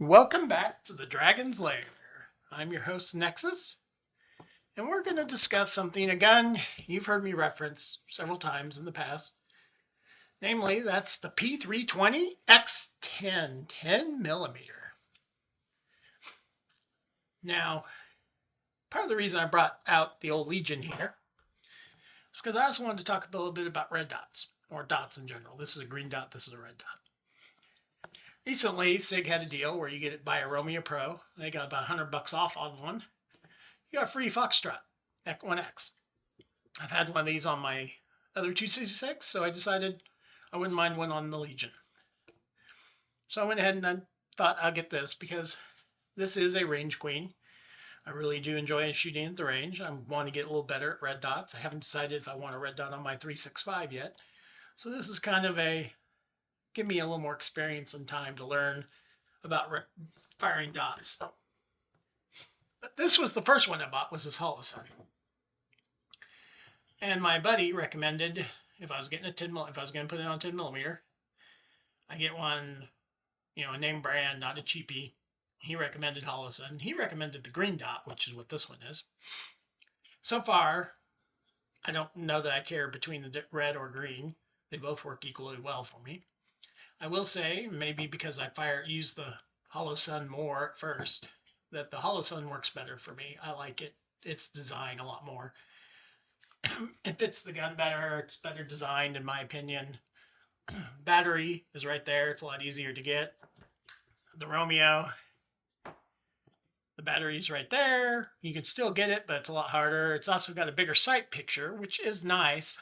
Welcome back to the Dragon's Lair. I'm your host, Nexus, and we're going to discuss something, a gun you've heard me reference several times in the past. Namely, that's the P320 X Ten 10 millimeter. Now, part of the reason I brought out the old Legion here is because I also wanted to talk a little bit about red dots, or dots in general. This is a green dot, this is a red dot. Recently, SIG had a deal where you get it by a Romeopro. They got about $100 off on one. You got a free Foxtrot F1X. I've had one of these on my other 266, so I decided I wouldn't mind one on the Legion. So I went ahead and I thought I'll get this because this is a range queen. I really do enjoy shooting at the range. I want to get a little better at red dots. I haven't decided if I want a red dot on my 365 yet. So this is kind of give me a little more experience and time to learn about firing dots. But this was the first one I bought, was this Holosun. And my buddy recommended if I was getting if I was going to put it on 10 millimeter, I get one, a name brand, not a cheapie. He recommended Holosun. He recommended the green dot, which is what this one is. So far, I don't know that I care between the red or green. They both work equally well for me. I will say, maybe because I use the Holosun more at first, that the Holosun works better for me. I like it. Its design a lot more. It fits the gun better. It's better designed, in my opinion. Battery is right there. It's a lot easier to get. The Romeo, the battery's right there. You can still get it, but it's a lot harder. It's also got a bigger sight picture, which is nice.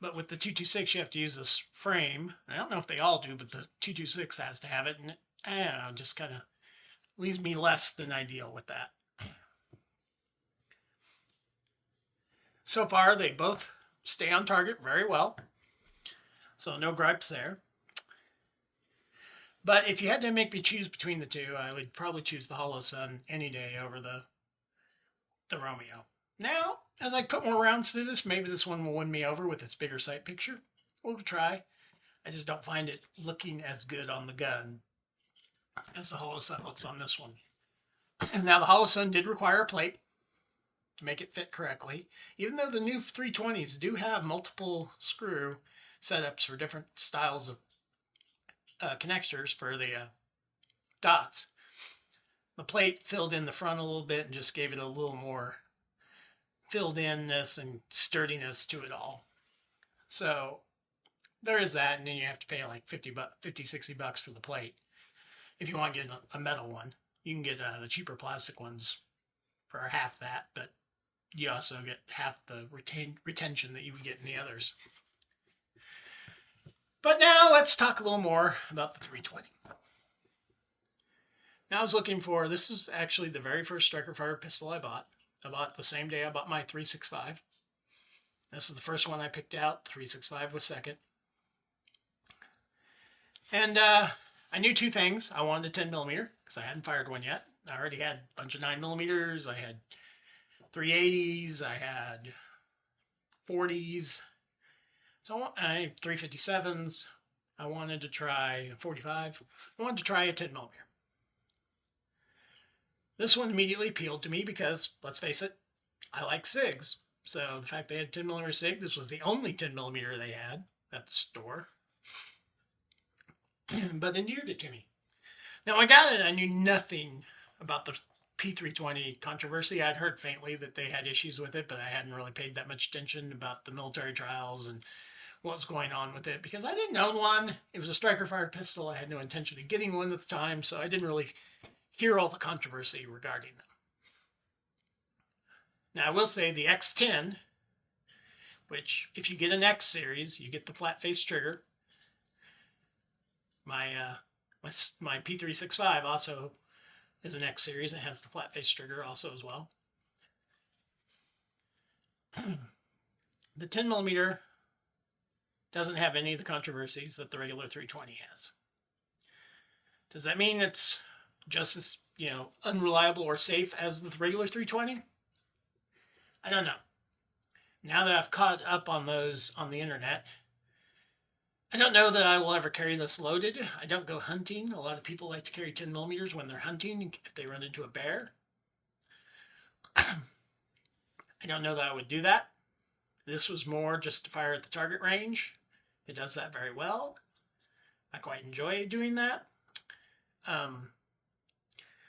But with the 226, you have to use this frame. I don't know if they all do, but the 226 has to have it. And I don't know, just kind of leaves me less than ideal with that. So far, they both stay on target very well. So no gripes there. But if you had to make me choose between the two, I would probably choose the Holosun any day over the Romeo. Now, as I put more rounds to this, maybe this one will win me over with its bigger sight picture. We'll try. I just don't find it looking as good on the gun as the Holosun looks on this one. And now the Holosun did require a plate to make it fit correctly, even though the new 320s do have multiple screw setups for different styles of connectors for the dots. The plate filled in the front a little bit and just gave it a little more filled inness and sturdiness to it all. So there is that, and then you have to pay like $50-$60 for the plate. If you want to get a metal one, you can get the cheaper plastic ones for half that, but you also get half the retention that you would get in the others. But now let's talk a little more about the 320. Now I was looking for, this is actually the very first striker fire pistol I bought. I bought the same day I bought my 365. This is the first one I picked out. 365 was second. And I knew two things. I wanted a 10 millimeter because I hadn't fired one yet. I already had a bunch of 9 millimeters. I had 380s. I had 40s. So I had 357s. I wanted to try a 45. I wanted to try a 10 millimeter. This one immediately appealed to me because, let's face it, I like SIGs. So the fact they had 10 millimeter SIG, this was the only 10 millimeter they had at the store. But endeared it to me. Now I got it, I knew nothing about the P320 controversy. I'd heard faintly that they had issues with it, but I hadn't really paid that much attention about the military trials and what was going on with it because I didn't own one. It was a striker fire pistol. I had no intention of getting one at the time, so I didn't really hear all the controversy regarding them. Now I will say the X10, which if you get an X series, you get the flat face trigger. My P365 also is an X series. It has the flat face trigger also as well. The 10 millimeter doesn't have any of the controversies that the regular 320 has. Does that mean it's just as, unreliable or safe as the regular 320? I don't know. Now that I've caught up on those on the internet, I don't know that I will ever carry this loaded. I don't go hunting. A lot of people like to carry 10 millimeters when they're hunting if they run into a bear. I don't know that I would do that. This was more just to fire at the target range. It does that very well. I quite enjoy doing that.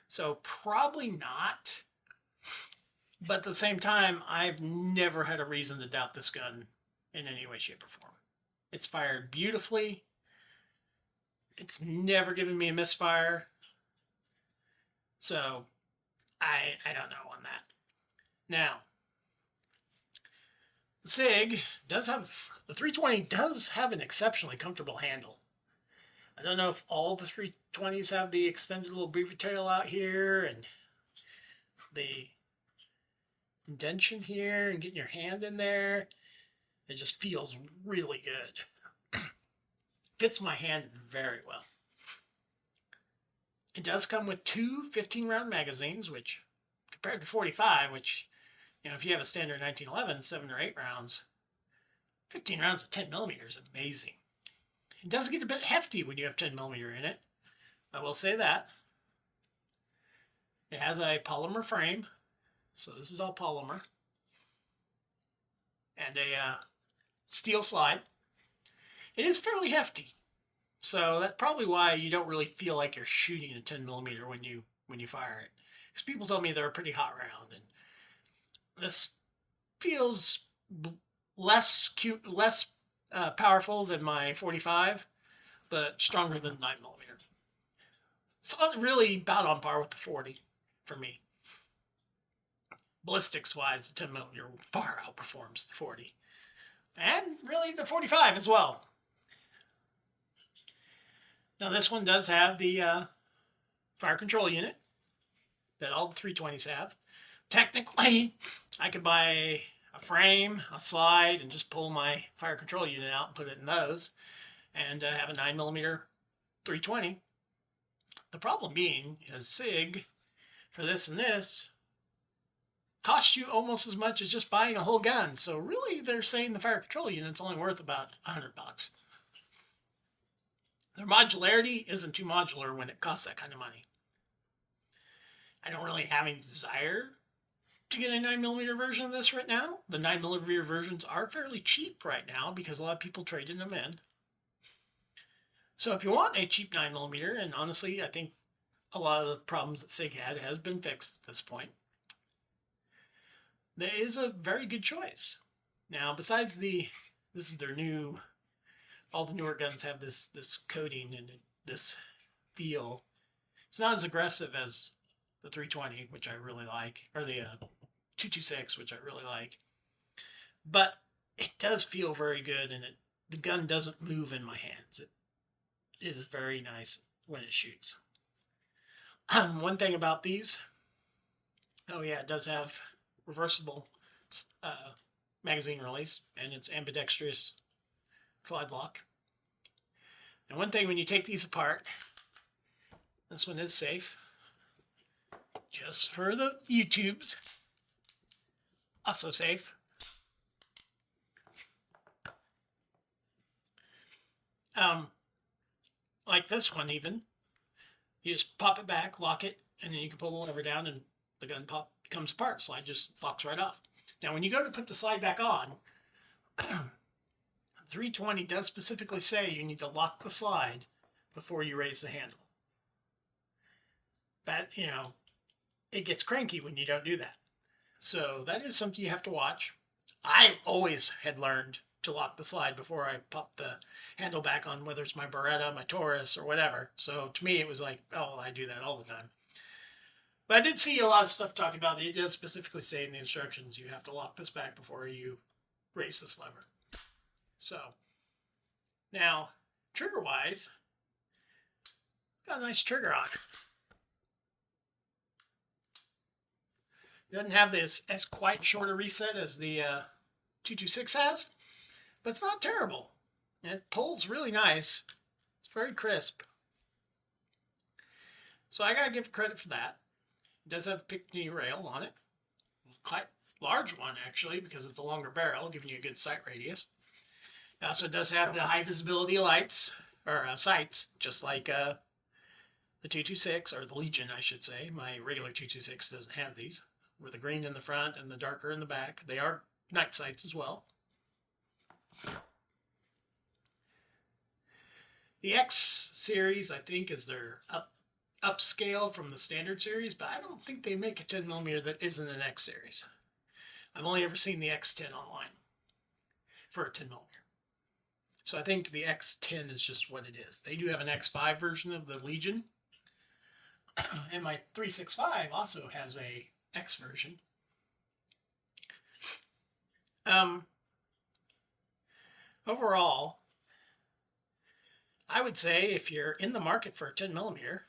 So probably not. But at the same time, I've never had a reason to doubt this gun in any way, shape, or form. It's fired beautifully. It's never given me a misfire. So I don't know on that. Now, the SIG does have, the 320 does have an exceptionally comfortable handle. I don't know if all the 320s have the extended little beaver tail out here and the indentation here and getting your hand in there. It just feels really good. Fits my hand very well. It does come with two 15-round magazines, which compared to 45, which, you know, if you have a standard 1911, 7 or 8 rounds, 15 rounds of 10 millimeters is amazing. It does get a bit hefty when you have 10 millimeter in it. I will say that. It has a polymer frame, so this is all polymer, and a steel slide. It is fairly hefty, so that's probably why you don't really feel like you're shooting a 10 millimeter when you fire it. Because people told me they're a pretty hot round, and this feels less powerful than my 45, but stronger than 9 millimeter. It's really about on par with the 40 for me. Ballistics wise, the 10 millimeter far outperforms the 40, and really the 45 as well. Now this one does have the fire control unit that all the 320s have. Technically, I could buy a frame, a slide, and just pull my fire control unit out and put it in those, and have a 9 millimeter 320. The problem being is SIG for this and this costs you almost as much as just buying a whole gun. So really, they're saying the fire control unit's only worth about $100. Their modularity isn't too modular when it costs that kind of money. I don't really have any desire to get a 9 millimeter version of this right now. The 9 millimeter versions are fairly cheap right now because a lot of people traded them in. So if you want a cheap 9 millimeter, and honestly, I think a lot of the problems that SIG had has been fixed at this point, there is a very good choice. Now, besides this is their new, all the newer guns have this coating and this feel. It's not as aggressive as the 320, which I really like, or the 226, which I really like. But it does feel very good, and the gun doesn't move in my hands. It is very nice when it shoots. One thing about these, oh yeah, it does have reversible magazine release, and it's ambidextrous slide lock. And one thing when you take these apart, this one is safe, just for the YouTubes, also safe. Like this one even, you just pop it back, lock it, and then you can pull the lever down and the gun comes apart. Slide just locks right off. Now when you go to put the slide back on, 320 does specifically say you need to lock the slide before you raise the handle. But, you know, it gets cranky when you don't do that. So that is something you have to watch. I always had learned to lock the slide before I pop the handle back on, whether it's my Beretta, my Taurus, or whatever. So to me, it was like, oh, I do that all the time. But I did see a lot of stuff talking about it. It does specifically say in the instructions you have to lock this back before you raise this lever. So, now, trigger-wise, got a nice trigger on it. It doesn't have this as quite short a reset as the 226 has, but it's not terrible. It pulls really nice. It's very crisp. So I gotta give credit for that. It does have the Picatinny rail on it. Quite large one, actually, because it's a longer barrel, giving you a good sight radius. It also does have the high visibility lights, or sights, just like the 226, or the Legion, I should say. My regular 226 doesn't have these, with the green in the front and the darker in the back. They are night sights as well. The X series, I think, is their upscale from the standard series, but I don't think they make a 10mm that isn't an X series. I've only ever seen the X Ten online for a 10mm. So I think the X Ten is just what it is. They do have an X5 version of the Legion, and my 365 also has a X version. Overall, I would say if you're in the market for a 10mm,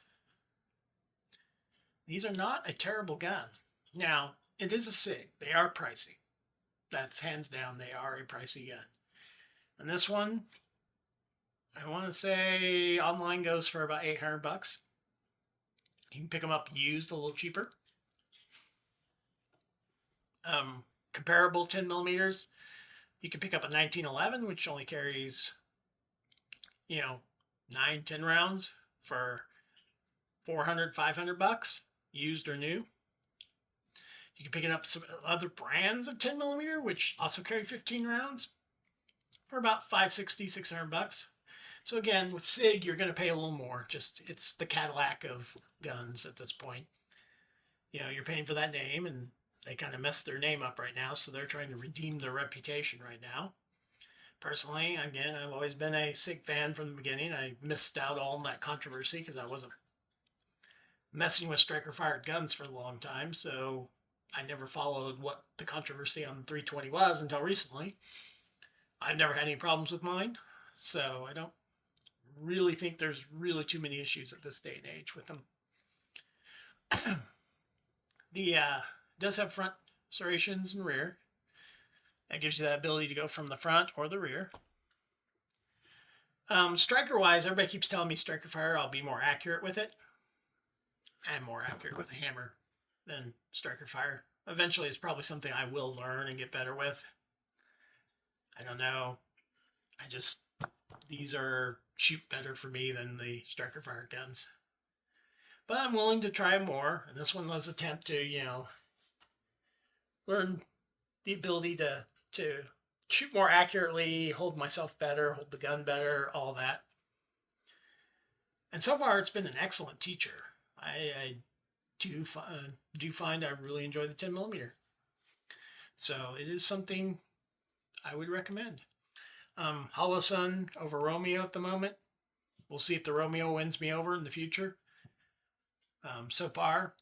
these are not a terrible gun. Now, it is a SIG. They are pricey. That's hands down, they are a pricey gun. And this one, I want to say online goes for about $800. You can pick them up used a little cheaper. Comparable 10mm, you can pick up a 1911, which only carries, 9-10 rounds for $400-500, used or new. You can pick up some other brands of 10mm, which also carry 15 rounds for about $560-600. So again, with SIG, you're going to pay a little more. It's the Cadillac of guns at this point. You're paying for that name, and they kind of messed their name up right now, so they're trying to redeem their reputation right now. Personally, again, I've always been a SIG fan from the beginning. I missed out on that controversy because I wasn't messing with striker-fired guns for a long time, so I never followed what the controversy on the 320 was until recently. I've never had any problems with mine, so I don't really think there's really too many issues at this day and age with them. The does have front serrations and rear. That gives you that ability to go from the front or the rear. Striker-wise, everybody keeps telling me striker fire, I'll be more accurate with it. I'm more accurate with a hammer than striker fire. Eventually, it's probably something I will learn and get better with. I don't know. These shoot better for me than the striker fire guns. But I'm willing to try more. And this one was an attempt to, learn the ability to shoot more accurately, hold myself better, hold the gun better, all that. And so far, it's been an excellent teacher. I do find I really enjoy the 10mm. So it is something I would recommend. Holosun over Romeo at the moment. We'll see if the Romeo wins me over in the future. So far,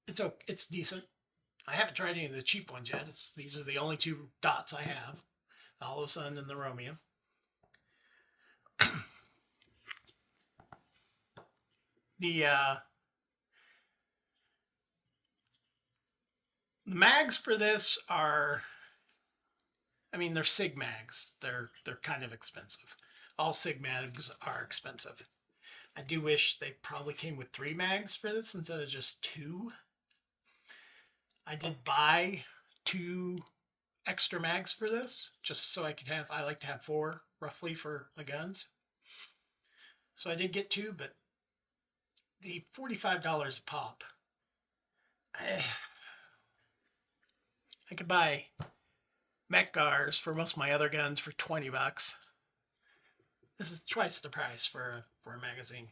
it's decent. I haven't tried any of the cheap ones yet. These are the only two dots I have. The Holosun and the Romeo. The mags for this are, they're SIG mags. They're kind of expensive. All SIG mags are expensive. I do wish they probably came with 3 mags for this instead of just 2. I did buy 2 extra mags for this, just so I like to have 4 roughly for my guns. So I did get 2, but the $45 a pop. I could buy mech gars for most of my other guns for $20. This is twice the price for a magazine.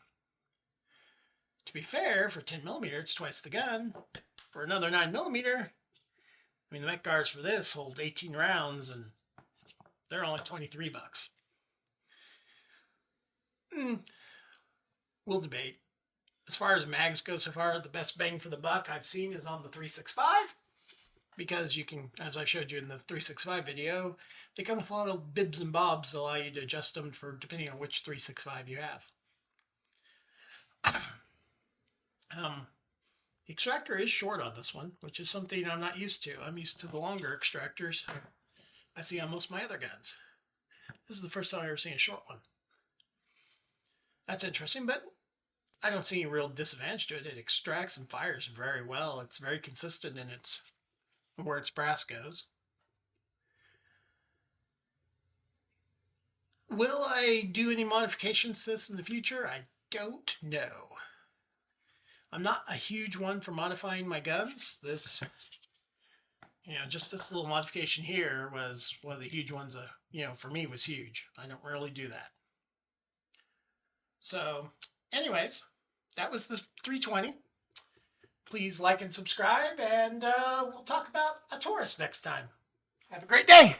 To be fair, for 10mm, it's twice the gun. For another 9mm, the mech gars for this hold 18 rounds, and they're only $23. We'll debate. As far as mags go so far, the best bang for the buck I've seen is on the 365, because you can, as I showed you in the 365 video, they come with a lot of bibs and bobs that allow you to adjust them for depending on which 365 you have. The extractor is short on this one, which is something I'm not used to. I'm used to the longer extractors I see on most of my other guns. This is the first time I've ever seen a short one. That's interesting, but I don't see any real disadvantage to it. It extracts and fires very well. It's very consistent in where its brass goes. Will I do any modifications to this in the future? I don't know. I'm not a huge one for modifying my guns. This, just this little modification here was one of the huge ones that, for me was huge. I don't really do that. So, anyways, that was the 320. Please like and subscribe, and we'll talk about a Taurus next time. Have a great day.